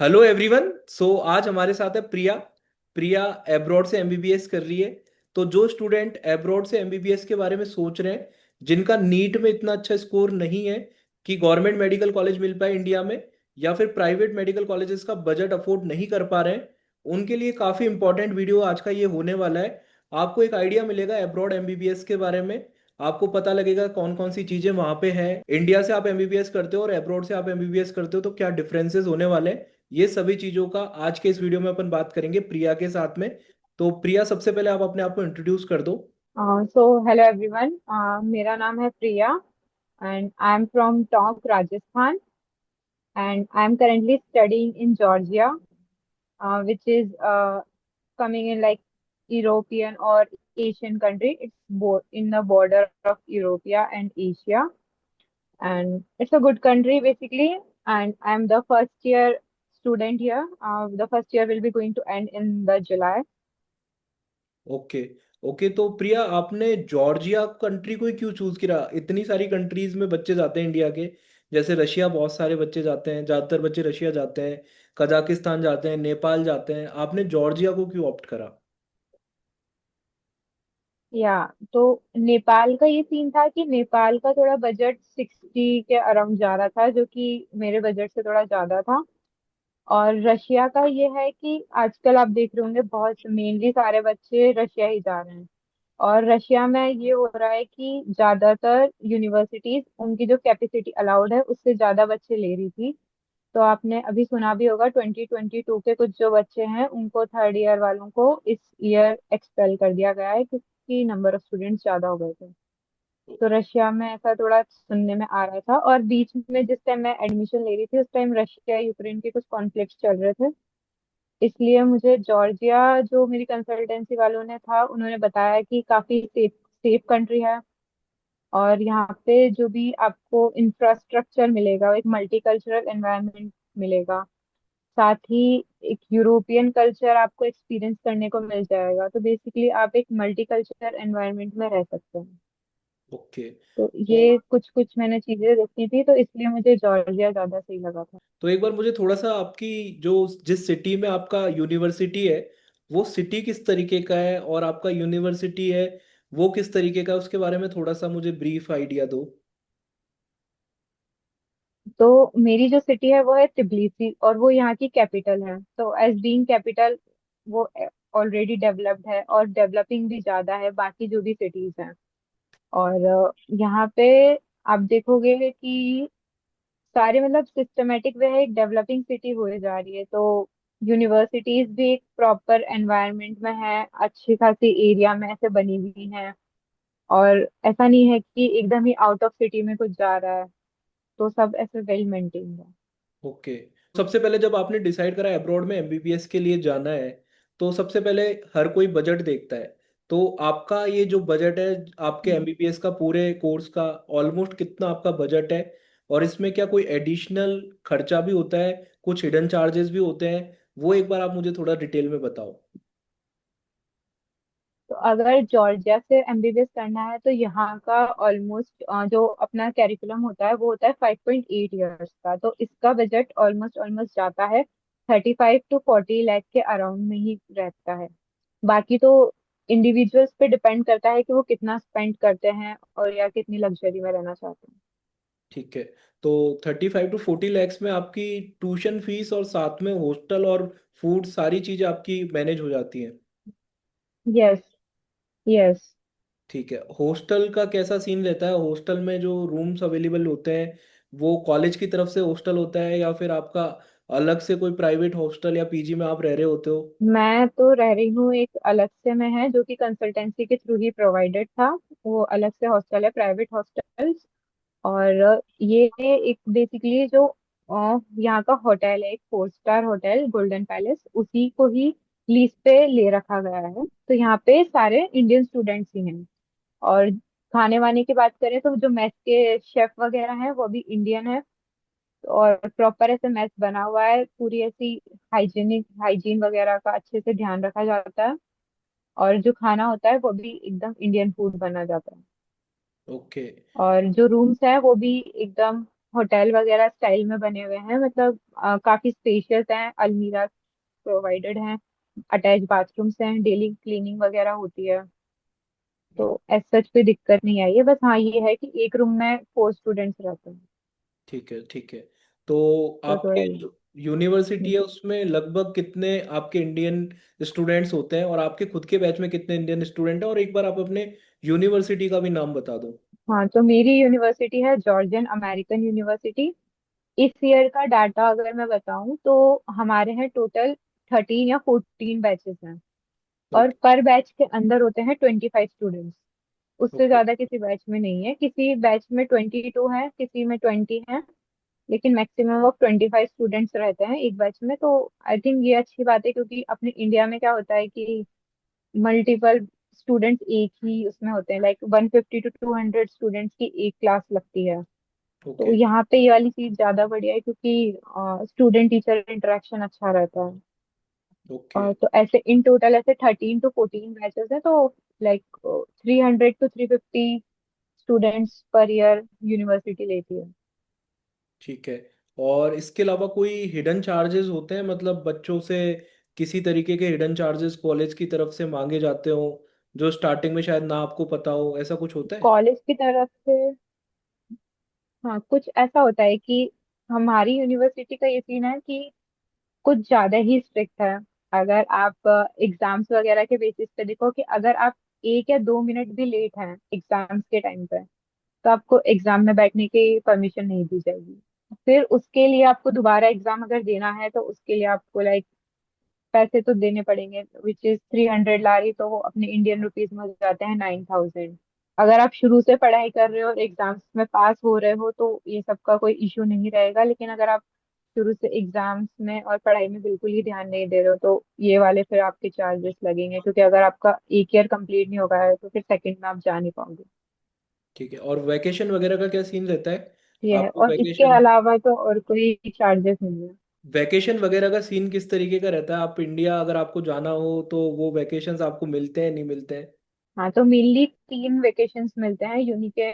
Hello everyone. आज हमारे साथ है प्रिया। प्रिया एब्रॉड से एमबीबीएस कर रही है। तो जो स्टूडेंट एब्रॉड से एमबीबीएस के बारे में सोच रहे हैं, जिनका नीट में इतना अच्छा स्कोर नहीं है कि गवर्नमेंट मेडिकल कॉलेज मिल पाए इंडिया में, या फिर प्राइवेट मेडिकल कॉलेजेस का बजट अफोर्ड नहीं कर पा रहे हैं, उनके लिए काफ़ी इंपॉर्टेंट वीडियो आज का ये होने वाला है। आपको एक आइडिया मिलेगा एब्रॉड एमबीबीएस के बारे में। आपको पता लगेगा कौन कौन सी चीज़ें वहाँ पे हैं। इंडिया से आप एमबीबीएस करते हो और एब्रॉड से आप एमबीबीएस करते हो तो क्या डिफरेंसेस होने वाले हैं। ये सभी चीजों का आज के इस वीडियो में अपन बात करेंगे प्रिया के साथ में। तो प्रिया, सबसे पहले आप अपने आप को इंट्रोड्यूस कर दो। So hello everyone. मेरा नाम है Priya and I am from Tonk Rajasthan and I am currently studying in Georgia which is coming in like European or Asian country. It's in the border of Europea and Asia, and it's a good country basically. And I'm the first year student here. The first year will be going to end in the July. Okay. Okay, तो प्रिया आपने Georgia country को ही क्यों choose किया? इतनी सारी countries में बच्चे जाते हैं इंडिया के। जैसे रशिया, बहुत सारे बच्चे जाते हैं, ज्यादातर बच्चे रशिया जाते हैं, कजाकिस्तान जाते हैं, नेपाल जाते हैं। आपने जॉर्जिया को क्यों ऑप्ट करा? या तो नेपाल का ये सीन था कि नेपाल का थोड़ा बजट 60 के अराउंड जा रहा था, जो कि मेरे बजट से थोड़ा ज्यादा था। और रशिया का ये है कि आजकल आप देख रहे होंगे बहुत मेनली सारे बच्चे रशिया ही जा रहे हैं। और रशिया में ये हो रहा है कि ज्यादातर यूनिवर्सिटीज उनकी जो कैपेसिटी अलाउड है उससे ज्यादा बच्चे ले रही थी। तो आपने अभी सुना भी होगा 2022 के कुछ जो बच्चे हैं उनको थर्ड ईयर वालों को इस ईयर एक्सपेल कर दिया गया है क्योंकि नंबर ऑफ स्टूडेंट्स ज्यादा हो गए थे। तो रशिया में ऐसा थोड़ा सुनने में आ रहा था, और बीच में जिस टाइम मैं एडमिशन ले रही थी उस टाइम रशिया यूक्रेन के कुछ कॉन्फ्लिक्ट चल रहे थे। इसलिए मुझे जॉर्जिया, जो मेरी कंसल्टेंसी वालों ने था, उन्होंने बताया कि काफी सेफ सेफ कंट्री है। और यहाँ पे जो भी आपको इंफ्रास्ट्रक्चर मिलेगा वो एक मल्टीकल्चरल एनवायरनमेंट मिलेगा। साथ ही एक यूरोपियन कल्चर आपको एक्सपीरियंस करने को मिल जाएगा। तो बेसिकली आप एक मल्टीकल्चरल एनवायरनमेंट में रह सकते हैं। ओके। तो तो ये कुछ कुछ मैंने चीजें देखी थी, तो इसलिए मुझे जॉर्जिया ज्यादा सही लगा था। तो एक बार मुझे थोड़ा सा आपकी, जो जिस सिटी में आपका यूनिवर्सिटी है, वो सिटी किस तरीके का है और आपका यूनिवर्सिटी है वो किस तरीके का है, उसके बारे में थोड़ा सा मुझे ब्रीफ आइडिया दो। तो मेरी जो सिटी है वो है तिब्लिसी, और वो यहाँ की कैपिटल है। तो एज बीइंग कैपिटल वो ऑलरेडी डेवलप्ड है और डेवलपिंग भी ज्यादा है बाकी जो भी सिटीज हैं। और यहाँ पे आप देखोगे कि सारे मतलब सिस्टमेटिक वे है, एक डेवलपिंग सिटी होए जा रही है। तो यूनिवर्सिटीज भी एक प्रॉपर एनवायरनमेंट में है, अच्छी खासी एरिया में ऐसे बनी हुई हैं। और ऐसा नहीं है कि एकदम ही आउट ऑफ सिटी में कुछ जा रहा है। तो सब ऐसे वेल मेंटेन्ड है। ओके। सबसे पहले जब आपने डिसाइड करा अब्रॉड में एमबीबीएस के लिए जाना है, तो सबसे पहले हर कोई बजट देखता है। तो आपका ये जो बजट है, आपके एमबीबीएस का पूरे कोर्स का ऑलमोस्ट कितना आपका बजट है? और इसमें क्या कोई एडिशनल खर्चा भी होता है, कुछ हिडन चार्जेस भी होते हैं? वो एक बार आप मुझे थोड़ा डिटेल में बताओ। तो अगर जॉर्जिया से एमबीबीएस करना है तो यहाँ का ऑलमोस्ट जो अपना कैरिकुलम होता है वो होता है 5.8 ईयर्स का। तो इसका बजट ऑलमोस्ट ऑलमोस्ट जाता है 35 to 40 लाख के अराउंड में ही रहता है। बाकी तो इंडिविजुअल्स पे डिपेंड करता है कि वो कितना स्पेंड करते हैं और या कितनी लग्जरी में रहना चाहते हैं। ठीक है। तो 35 to 40 लैक्स में आपकी ट्यूशन फीस और साथ में हॉस्टल और फूड, सारी चीज़ें आपकी मैनेज हो जाती हैं। यस। यस। ठीक है। हॉस्टल का कैसा सीन रहता है? हॉस्टल में जो रूम्स अवेलेबल होते हैं, वो कॉलेज की तरफ से हॉस्टल होता है या फिर आपका अलग से कोई प्राइवेट हॉस्टल या पीजी में आप रह रहे होते हो? मैं तो रह रही हूँ एक अलग से में है, जो कि कंसल्टेंसी के थ्रू ही प्रोवाइडेड था। वो अलग से हॉस्टल है, प्राइवेट हॉस्टल। और ये एक बेसिकली जो यहाँ का होटल है, एक 4 स्टार होटल गोल्डन पैलेस, उसी को ही लीज पे ले रखा गया है। तो यहाँ पे सारे इंडियन स्टूडेंट्स ही हैं। और खाने वाने की बात करें तो जो मेस के शेफ वगैरह हैं वो भी इंडियन है। और प्रॉपर ऐसे मेस बना हुआ है, पूरी ऐसी हाइजीन वगैरह का अच्छे से ध्यान रखा जाता है। और जो खाना होता है वो भी एकदम इंडियन फूड बना जाता है। ओके। और जो रूम्स है वो भी एकदम होटल वगैरह स्टाइल में बने हुए हैं, मतलब काफी स्पेशियस हैं, अलमीरा प्रोवाइडेड हैं, अटैच बाथरूम्स हैं, डेली क्लीनिंग वगैरह होती है। तो एज सच कोई दिक्कत नहीं आई है, बस हाँ ये है कि एक रूम में 4 स्टूडेंट्स रहते हैं। ठीक है, ठीक है। तो तो थोड़ा आपके जो यूनिवर्सिटी है उसमें लगभग कितने आपके इंडियन स्टूडेंट्स होते हैं, और आपके खुद के बैच में कितने इंडियन स्टूडेंट हैं, और एक बार आप अपने यूनिवर्सिटी का भी नाम बता दो। हाँ, तो मेरी यूनिवर्सिटी है जॉर्जियन अमेरिकन यूनिवर्सिटी। इस ईयर का डाटा अगर मैं बताऊं तो हमारे हैं टोटल 13 या 14 बैचेस हैं, और ओके। पर बैच के अंदर होते हैं 25 स्टूडेंट्स। उससे ओके। ज्यादा किसी बैच में नहीं है, किसी बैच में 22 है, किसी में 20 है, लेकिन मैक्सिमम ऑफ 25 स्टूडेंट्स रहते हैं एक बैच में। तो आई थिंक ये अच्छी बात है, क्योंकि अपने इंडिया में क्या होता है कि मल्टीपल स्टूडेंट्स एक ही उसमें होते हैं, लाइक 150 to 200 स्टूडेंट्स की एक क्लास लगती है। तो ओके। यहाँ पे ये वाली चीज ज्यादा बढ़िया है, क्योंकि स्टूडेंट टीचर इंटरेक्शन अच्छा रहता है। ओके। तो ऐसे इन टोटल ऐसे 13 to 14 बैचेस हैं, तो like 300 to 350 students per year university लेती है। ठीक है। और इसके अलावा कोई हिडन चार्जेस होते हैं, मतलब बच्चों से किसी तरीके के हिडन चार्जेस कॉलेज की तरफ से मांगे जाते हो, जो स्टार्टिंग में शायद ना आपको पता हो, ऐसा कुछ होता है? कॉलेज की तरफ से हाँ कुछ ऐसा होता है कि हमारी यूनिवर्सिटी का ये सीन है कि कुछ ज्यादा ही स्ट्रिक्ट है। अगर आप एग्जाम्स वगैरह के बेसिस पे देखो, कि अगर आप 1 या 2 मिनट भी लेट हैं एग्जाम्स के टाइम पे, तो आपको एग्जाम में बैठने की परमिशन नहीं दी जाएगी। फिर उसके लिए आपको दोबारा एग्जाम अगर देना है, तो उसके लिए आपको लाइक पैसे तो देने पड़ेंगे, विच इज 300 लारी, तो वो अपने इंडियन रुपीज में हो जाते हैं 9,000। अगर आप शुरू से पढ़ाई कर रहे हो और एग्जाम्स में पास हो रहे हो तो ये सब का कोई इशू नहीं रहेगा, लेकिन अगर आप शुरू से एग्जाम्स में और पढ़ाई में बिल्कुल ही ध्यान नहीं दे रहे हो, तो ये वाले फिर आपके चार्जेस लगेंगे, क्योंकि अगर आपका एक ईयर कंप्लीट नहीं होगा है तो फिर सेकंड में आप जा नहीं पाओगे। ठीक है। और वैकेशन वगैरह का क्या सीन रहता है? ये है, आपको और इसके वैकेशन अलावा तो और कोई चार्जेस नहीं है। वैकेशन वगैरह का सीन किस तरीके का रहता है? आप इंडिया अगर आपको जाना हो तो वो वैकेशंस आपको मिलते हैं, नहीं मिलते हैं? हाँ, तो मेनली 3 वेकेशंस मिलते हैं यूनि के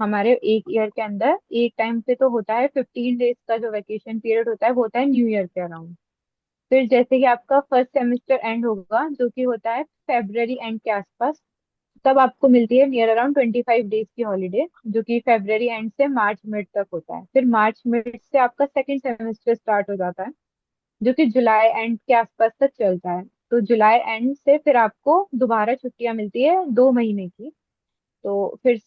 हमारे एक ईयर के अंदर। एक टाइम पे तो होता है 15 डेज का जो वेकेशन पीरियड होता है, वो होता है न्यू ईयर के अराउंड। फिर जैसे कि आपका फर्स्ट सेमेस्टर एंड होगा, जो कि होता है फेब्रवरी एंड के आसपास, तब आपको मिलती है नियर अराउंड 25 डेज की हॉलीडे, जो कि फेब्रवरी एंड से मार्च मिड तक होता है। फिर मार्च मिड से आपका सेकेंड सेमेस्टर स्टार्ट हो जाता है, जो कि जुलाई एंड के आसपास तक चलता है। तो जुलाई एंड से फिर आपको दोबारा छुट्टियां मिलती है 2 महीने की। तो फिर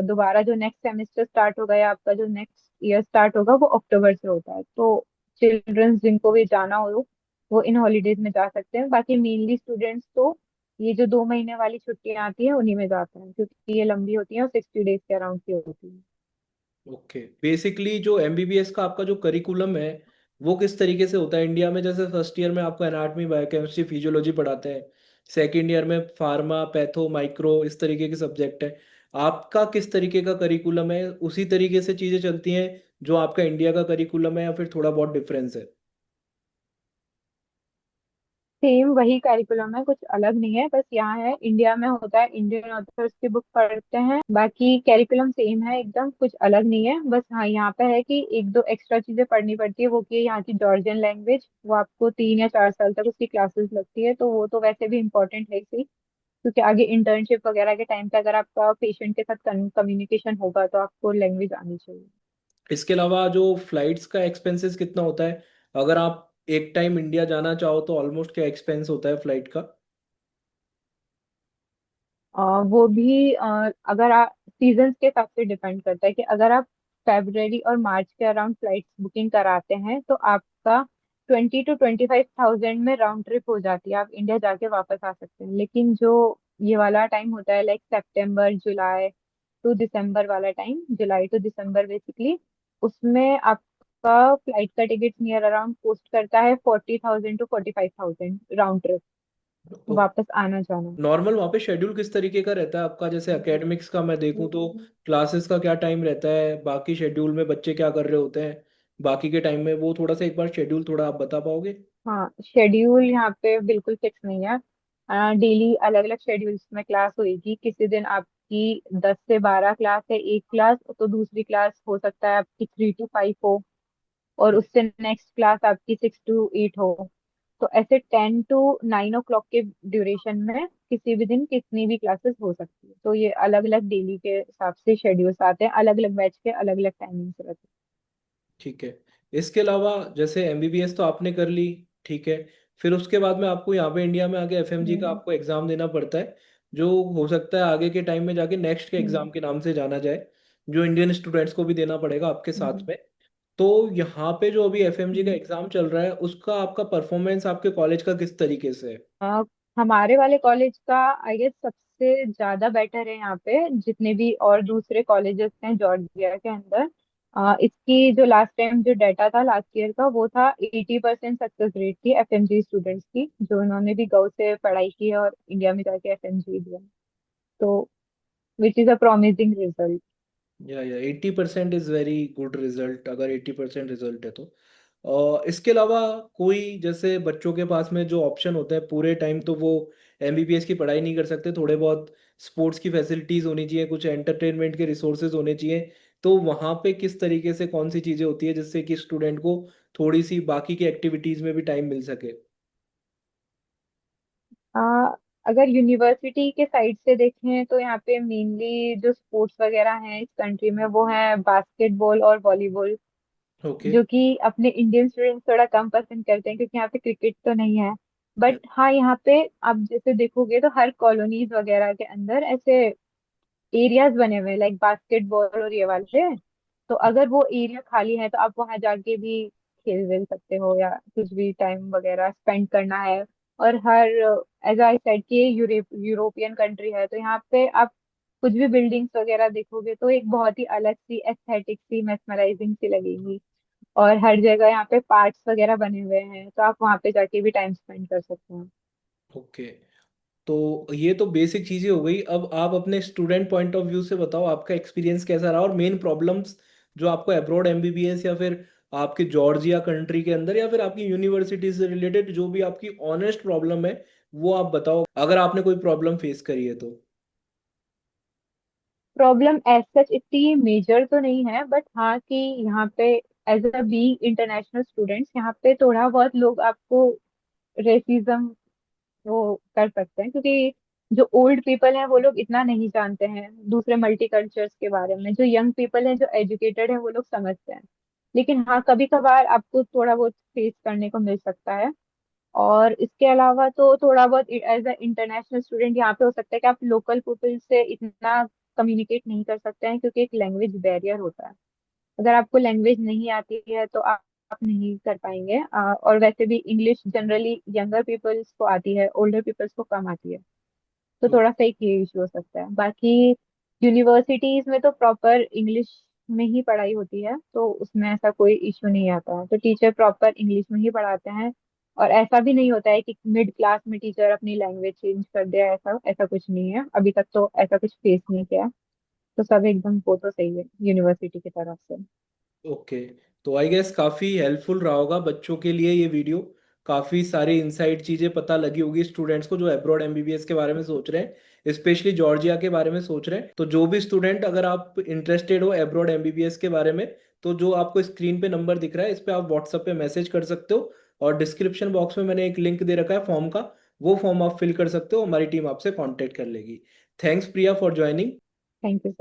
दोबारा जो नेक्स्ट सेमेस्टर स्टार्ट होगा या आपका जो नेक्स्ट ईयर स्टार्ट होगा, वो अक्टूबर से होता है। तो चिल्ड्रंस जिनको भी जाना हो वो इन हॉलीडेज में जा सकते हैं। बाकी मेनली स्टूडेंट्स तो ये जो 2 महीने वाली छुट्टियां आती हैं उन्हीं में जाते हैं, क्योंकि ये लंबी होती हैं और 60 डेज के अराउंड की होती है। ओके। बेसिकली जो एमबीबीएस का आपका जो करिकुलम है वो किस तरीके से होता है इंडिया में? जैसे फर्स्ट ईयर में आपको एनाटॉमी, बायोकेमिस्ट्री, फिजियोलॉजी पढ़ाते हैं, सेकेंड ईयर में फार्मा, पैथो, माइक्रो, इस तरीके के सब्जेक्ट हैं। आपका किस तरीके का करिकुलम है? उसी तरीके से चीज़ें चलती हैं जो आपका इंडिया का करिकुलम है, या फिर थोड़ा बहुत डिफरेंस है? सेम वही कैरिकुलम है, कुछ अलग नहीं है। बस यहाँ है इंडिया में होता है इंडियन ऑथर्स की बुक पढ़ते हैं, बाकी कैरिकुलम सेम है एकदम, कुछ अलग नहीं है। बस हाँ यहाँ पे है कि एक दो एक्स्ट्रा चीजें पढ़नी पड़ती है, वो की है यहाँ की जॉर्जियन लैंग्वेज। वो आपको 3 या 4 साल तक उसकी क्लासेस लगती है, तो वो तो वैसे भी इम्पोर्टेंट है ही, क्योंकि आगे इंटर्नशिप वगैरह के टाइम पे अगर आपका पेशेंट के साथ कम्युनिकेशन होगा तो आपको लैंग्वेज आनी चाहिए। इसके अलावा जो फ्लाइट्स का एक्सपेंसेस कितना होता है? अगर आप एक टाइम इंडिया जाना चाहो तो ऑलमोस्ट क्या एक्सपेंस होता है फ्लाइट का? वो भी अगर आप सीजन्स के हिसाब से डिपेंड करता है, कि अगर आप फेब्रवरी और मार्च के अराउंड फ्लाइट्स बुकिंग कराते हैं तो आपका 20 to 25 थाउजेंड में राउंड ट्रिप हो जाती है, आप इंडिया जाके वापस आ सकते हैं। लेकिन जो ये वाला टाइम होता है like September July to December वाला time, July to December basically, उसमें आपका फ्लाइट का टिकट नियर अराउंड कॉस्ट करता है 40,000 to 45,000 राउंड ट्रिप, वापस आना जाना। नॉर्मल वहाँ पे शेड्यूल किस तरीके का रहता है आपका? जैसे एकेडमिक्स का मैं देखूँ तो क्लासेस का क्या टाइम रहता है, बाकी शेड्यूल में बच्चे क्या कर रहे होते हैं बाकी के टाइम में, वो थोड़ा सा एक बार शेड्यूल थोड़ा आप बता पाओगे? हाँ, शेड्यूल यहाँ पे बिल्कुल फिक्स नहीं है। डेली अलग अलग शेड्यूल्स में क्लास होएगी। किसी दिन आप आपकी 10 से 12 क्लास है एक क्लास, तो दूसरी क्लास हो सकता है आपकी 3 to 5 हो, और उससे नेक्स्ट क्लास आपकी 6 to 8 हो। तो ऐसे 10 to 9 o'clock के ड्यूरेशन में किसी भी दिन कितनी भी क्लासेस हो सकती है। तो ये अलग अलग डेली के हिसाब से शेड्यूल्स आते हैं, अलग अलग बैच के अलग अलग टाइमिंग्स रहते ठीक है। इसके अलावा जैसे एमबीबीएस तो आपने कर ली, ठीक है, फिर उसके बाद में आपको यहाँ पे इंडिया में आके एफएमजी का हैं। आपको एग्जाम देना पड़ता है, जो हो सकता है आगे के टाइम में जाके नेक्स्ट के हम्म एग्जाम के नाम से जाना जाए, जो इंडियन स्टूडेंट्स को भी देना पड़ेगा आपके साथ हम्म में। तो यहाँ पे जो अभी एफएमजी का हम्म। एग्जाम चल रहा है उसका आपका परफॉर्मेंस आपके कॉलेज का किस तरीके से है? हमारे वाले कॉलेज का आई गेस सबसे ज्यादा बेटर है यहाँ पे, जितने भी और दूसरे कॉलेजेस हैं जॉर्जिया के अंदर। इसकी जो लास्ट टाइम जो डाटा था लास्ट ईयर का, वो था 80% सक्सेस रेट थी एफएमजी स्टूडेंट्स की, जो इन्होंने भी गव से पढ़ाई की है और इंडिया में जाके एफएमजी दिया। तो which is a promising result. या 80% इज वेरी गुड रिजल्ट, अगर 80% रिजल्ट है तो। इसके अलावा कोई जैसे बच्चों के पास में जो ऑप्शन होता है पूरे टाइम, तो वो एमबीबीएस की पढ़ाई नहीं कर सकते, थोड़े बहुत स्पोर्ट्स की फैसिलिटीज होनी चाहिए, कुछ एंटरटेनमेंट के रिसोर्सेज होने चाहिए, तो वहाँ पे किस तरीके से कौन सी चीज़ें होती है जिससे कि स्टूडेंट को थोड़ी सी बाकी की एक्टिविटीज में भी टाइम मिल सके? आ, अगर यूनिवर्सिटी के साइड से देखें तो यहाँ पे मेनली जो स्पोर्ट्स वगैरह हैं इस कंट्री में, वो है बास्केटबॉल और वॉलीबॉल, ओके। जो कि अपने इंडियन स्टूडेंट्स थोड़ा कम पसंद करते हैं क्योंकि यहाँ पे क्रिकेट तो नहीं है। बट हाँ, यहाँ पे आप जैसे देखोगे तो हर कॉलोनीज वगैरह के अंदर ऐसे एरियाज बने हुए हैं लाइक बास्केटबॉल और ये वाले। तो अगर वो एरिया खाली है तो आप वहां जाके भी खेल वेल सकते हो, या कुछ भी टाइम वगैरह स्पेंड करना है। और हर, एज आई सेड कि ये यूरोपियन कंट्री है, तो यहाँ पे आप कुछ भी बिल्डिंग्स वगैरह देखोगे तो एक बहुत ही अलग सी एस्थेटिक सी मेस्मराइजिंग सी लगेगी। और हर जगह यहाँ पे पार्क्स वगैरह बने हुए हैं, तो आप वहाँ पे जाके भी टाइम स्पेंड कर सकते हैं। ओके। तो ये तो बेसिक चीजें हो गई, अब आप अपने स्टूडेंट पॉइंट ऑफ व्यू से बताओ आपका एक्सपीरियंस कैसा रहा, और मेन प्रॉब्लम्स जो आपको अब्रॉड एमबीबीएस या फिर आपके जॉर्जिया कंट्री के अंदर या फिर आपकी यूनिवर्सिटी से रिलेटेड जो भी आपकी ऑनेस्ट प्रॉब्लम है वो आप बताओ, अगर आपने कोई प्रॉब्लम फेस करी है तो। प्रॉब्लम एज सच इतनी मेजर तो नहीं है, बट हाँ कि यहाँ पे as a being international students यहाँ पे थोड़ा बहुत लोग आपको रेसिज्म वो कर सकते हैं, क्योंकि जो ओल्ड पीपल हैं वो लोग इतना नहीं जानते हैं दूसरे मल्टी कल्चर्स के बारे में। जो यंग पीपल हैं जो एजुकेटेड हैं वो लोग समझते हैं। लेकिन हाँ, कभी कभार आपको थोड़ा बहुत फेस करने को मिल सकता है। और इसके अलावा तो थोड़ा बहुत एज अ इंटरनेशनल स्टूडेंट यहाँ पे हो सकता है कि आप लोकल पीपल से इतना कम्युनिकेट नहीं कर सकते हैं, क्योंकि एक लैंग्वेज बैरियर होता है। अगर आपको लैंग्वेज नहीं आती है तो आप नहीं कर पाएंगे। और वैसे भी इंग्लिश जनरली यंगर पीपल्स को आती है, ओल्डर पीपल्स को कम आती है। तो तो थोड़ा सा एक ये इशू हो सकता है। बाकी यूनिवर्सिटीज में तो प्रॉपर इंग्लिश में ही पढ़ाई होती है, तो उसमें ऐसा कोई इशू नहीं आता है, तो टीचर प्रॉपर इंग्लिश में ही पढ़ाते हैं। और ऐसा भी नहीं होता है कि मिड क्लास में टीचर अपनी लैंग्वेज चेंज कर दे, ऐसा ऐसा कुछ नहीं है। अभी तक तो ऐसा कुछ फेस नहीं किया है। तो सब एकदम वो तो सही है यूनिवर्सिटी की तरफ से। ओके। तो आई गेस काफ़ी हेल्पफुल रहा होगा बच्चों के लिए ये वीडियो, काफ़ी सारी इनसाइड चीज़ें पता लगी होगी स्टूडेंट्स को जो अब्रॉड एमबीबीएस के बारे में सोच रहे हैं, स्पेशली जॉर्जिया के बारे में सोच रहे हैं। तो जो भी स्टूडेंट, अगर आप इंटरेस्टेड हो अब्रॉड एमबीबीएस के बारे में, तो जो आपको स्क्रीन पे नंबर दिख रहा है इस पे आप व्हाट्सएप पे मैसेज कर सकते हो, और डिस्क्रिप्शन बॉक्स में मैंने एक लिंक दे रखा है फॉर्म का, वो फॉर्म आप फिल कर सकते हो, हमारी टीम आपसे कांटेक्ट कर लेगी। Thanks Priya for joining. Thank you.